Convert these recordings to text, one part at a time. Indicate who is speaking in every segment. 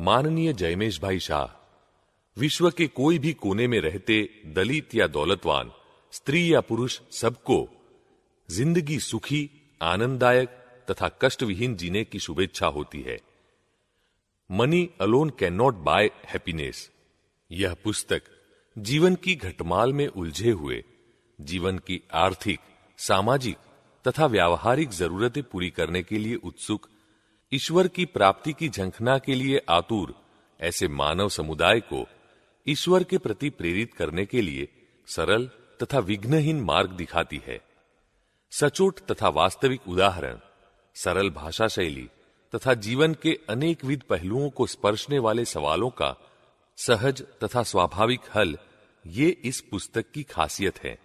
Speaker 1: माननीय जयमेश भाई शाह, विश्व के कोई भी कोने में रहते दलित या दौलतवान, स्त्री या पुरुष, सबको जिंदगी सुखी, आनंददायक तथा कष्टविहीन जीने की शुभेच्छा होती है। Money alone can not buy happiness. यह पुस्तक जीवन की घटमाल में उलझे हुए, जीवन की आर्थिक, सामाजिक तथा व्यावहारिक जरूरतें पूरी करने के लिए उत्सुक, ईश्वर की प्राप्ति की झंखना के लिए आतुर ऐसे मानव समुदाय को ईश्वर के प्रति प्रेरित करने के लिए सरल तथा विघ्नहीन मार्ग दिखाती है। सचोट तथा वास्तविक उदाहरण, सरल भाषा शैली तथा जीवन के अनेकविध पहलुओं को स्पर्शने वाले सवालों का सहज तथा स्वाभाविक हल, ये इस पुस्तक की खासियत है।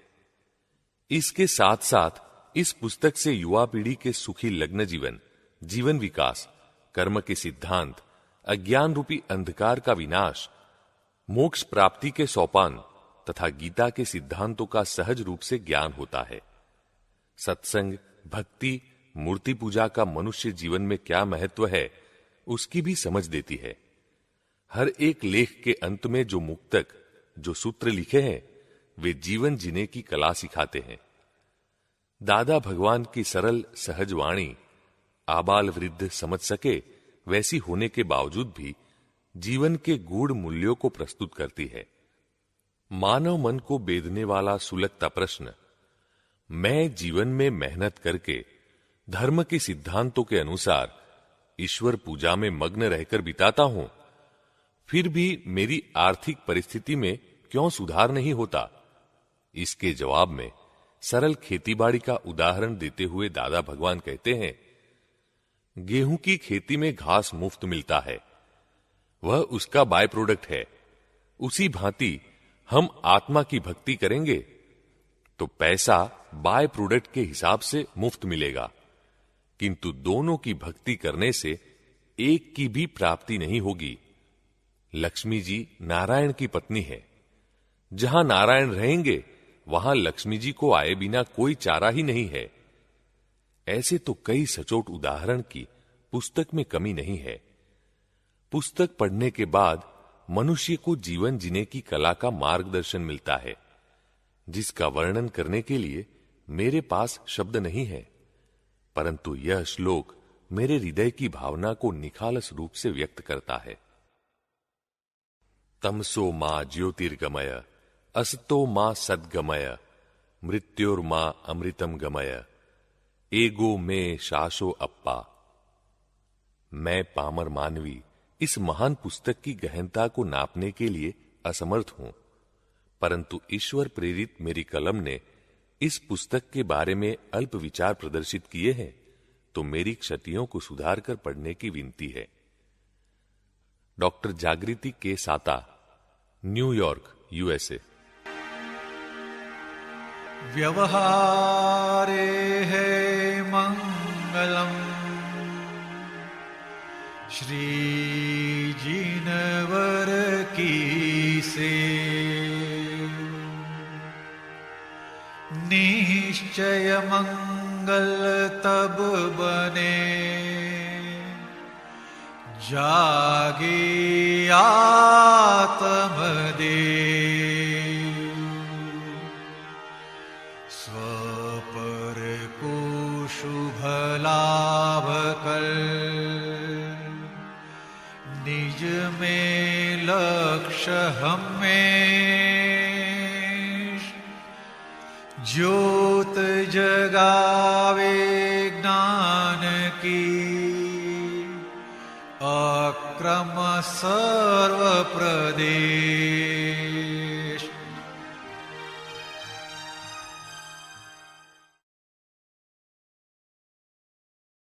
Speaker 1: इसके साथ साथ इस पुस्तक से युवा पीढ़ी के सुखी लग्न जीवन, जीवन विकास, कर्म के सिद्धांत, अज्ञान रूपी अंधकार का विनाश, मोक्ष प्राप्ति के सोपान तथा गीता के सिद्धांतों का सहज रूप से ज्ञान होता है। सत्संग, भक्ति, मूर्ति पूजा का मनुष्य जीवन में क्या महत्व है, उसकी भी समझ देती है। हर एक लेख के अंत में जो मुक्तक, जो सूत्र लिखे हैं, वे जीवन जीने की कला सिखाते हैं। दादा भगवान की सरल सहज वाणी आबाल वृद्ध समझ सके वैसी होने के बावजूद भी जीवन के गूढ़ मूल्यों को प्रस्तुत करती है। मानव मन को बेधने वाला सुलगता प्रश्न, मैं जीवन में मेहनत करके धर्म के सिद्धांतों के अनुसार ईश्वर पूजा में मग्न रहकर बिताता हूं, फिर भी मेरी आर्थिक परिस्थिति में क्यों सुधार नहीं होता? इसके जवाब में सरल खेतीबाड़ी का उदाहरण देते हुए दादा भगवान कहते हैं, गेहूं की खेती में घास मुफ्त मिलता है, वह उसका बाय प्रोडक्ट है। उसी भांति हम आत्मा की भक्ति करेंगे तो पैसा बाय प्रोडक्ट के हिसाब से मुफ्त मिलेगा, किंतु दोनों की भक्ति करने से एक की भी प्राप्ति नहीं होगी। लक्ष्मी जी नारायण की पत्नी है। जहां नारायण रहेंगे वहां लक्ष्मी जी को आए बिना कोई चारा ही नहीं है। ऐसे तो कई सचोट उदाहरण की पुस्तक में कमी नहीं है। पुस्तक पढ़ने के बाद मनुष्य को जीवन जीने की कला का मार्गदर्शन मिलता है, जिसका वर्णन करने के लिए मेरे पास शब्द नहीं है, परंतु यह श्लोक मेरे हृदय की भावना को निखालस रूप से व्यक्त करता है। तमसो मां ज्योतिर्गमय, असतो मां सद्गमय, मृत्योर्मां अमृतम गमय, एगो में शासो अप्पा। मैं पामर मानवी इस महान पुस्तक की गहनता को नापने के लिए असमर्थ हूं, परंतु ईश्वर प्रेरित मेरी कलम ने इस पुस्तक के बारे में अल्प विचार प्रदर्शित किए हैं, तो मेरी क्षतियों को सुधार कर पढ़ने की विनती है। डॉक्टर जागृति के साता, न्यूयॉर्क, यूएसए।
Speaker 2: व्यवहारे है मंगलम, श्री जिनवर की से, निश्चय मंगल तब बने, जागे आत्मदेव। स्वपर को शुभ लाभ कर, निज में लक्ष्य हमेश, ज्योत जगावे ज्ञान की, अक्रम सर्व प्रदेश।